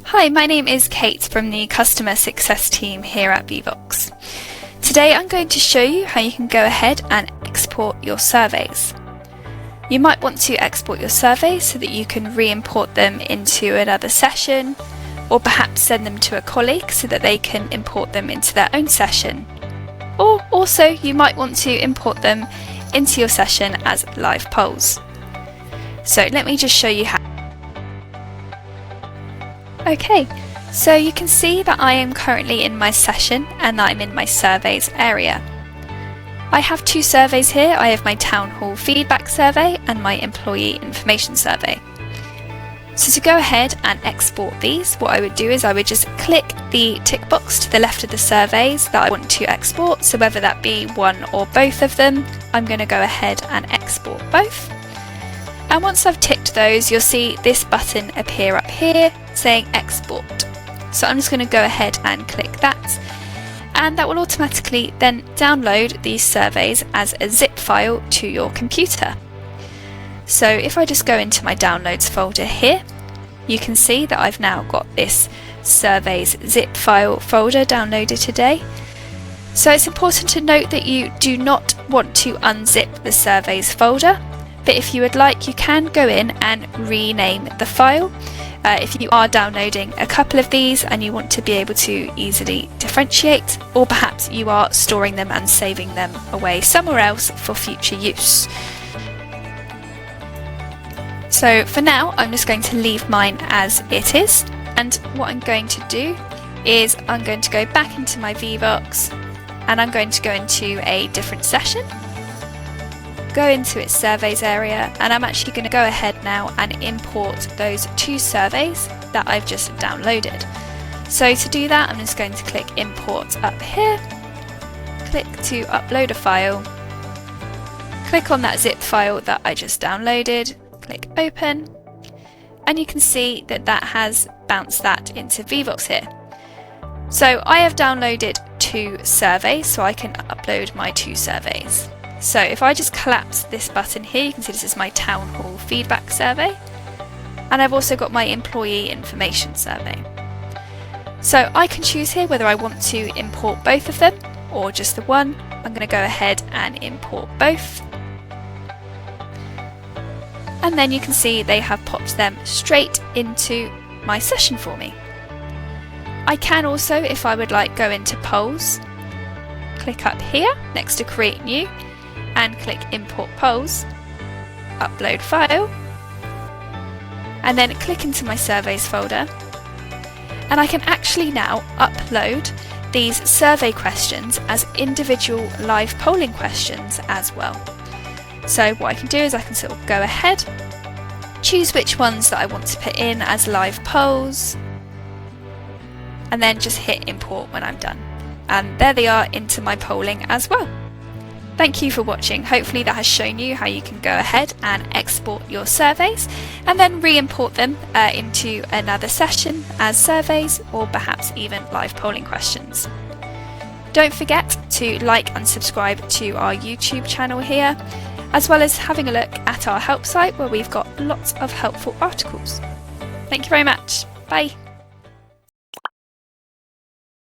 Hi, my name is Kate from the Customer Success team here at Vevox. Today I'm going to show you how you can go ahead and export your surveys. You might want to export your surveys so that you can re-import them into another session, or perhaps send them to a colleague so that they can import them into their own session. Or also you might want to import them into your session as live polls. So let me just show you how. Okay, so you can see that I am currently in my session and that I'm in my surveys area. I have two surveys here. I have my town hall feedback survey and my employee information survey. So to go ahead and export these, what I would do is I would just click the tick box to the left of the surveys that I want to export. So whether that be one or both of them, I'm going to go ahead and export both. And once I've ticked those, you'll see this button appear up here saying export. So I'm just going to go ahead and click that, and that will automatically then download these surveys as a zip file to your computer. So if I just go into my downloads folder here, you can see that I've now got this surveys zip file folder downloaded today. So it's important to note that you do not want to unzip the surveys folder, but if you would like, you can go in and rename the file. If you are downloading a couple of these and you want to be able to easily differentiate, or perhaps you are storing them and saving them away somewhere else for future use. So for now, I'm just going to leave mine as it is, and what I'm going to do is I'm going to go back into my Vevox and I'm going to go into a different session, go into its surveys area, and I'm actually going to go ahead now and import those two surveys that I've just downloaded. So to do that, I'm just going to click import up here, click to upload a file, click on that zip file that I just downloaded, click open, and you can see that that has bounced that into Vevox here. So I have downloaded two surveys, so I can upload my two surveys. So if I just collapse this button here, you can see this is my town hall feedback survey, and I've also got my employee information survey. So I can choose here whether I want to import both of them or just the one. I'm going to go ahead and import both, and then you can see they have popped them straight into my session for me. I can also, if I would like, go into polls, click up here next to create new, and click import polls, upload file, and then click into my surveys folder, and I can actually now upload these survey questions as individual live polling questions as well. So what I can do is I can sort of go ahead, choose which ones that I want to put in as live polls, and then just hit import when I'm done. And there they are into my polling as well. Thank you for watching. Hopefully that has shown you how you can go ahead and export your surveys and then re-import them into another session as surveys, or perhaps even live polling questions. Don't forget to like and subscribe to our YouTube channel here, as well as having a look at our help site where we've got lots of helpful articles. Thank you very much. Bye.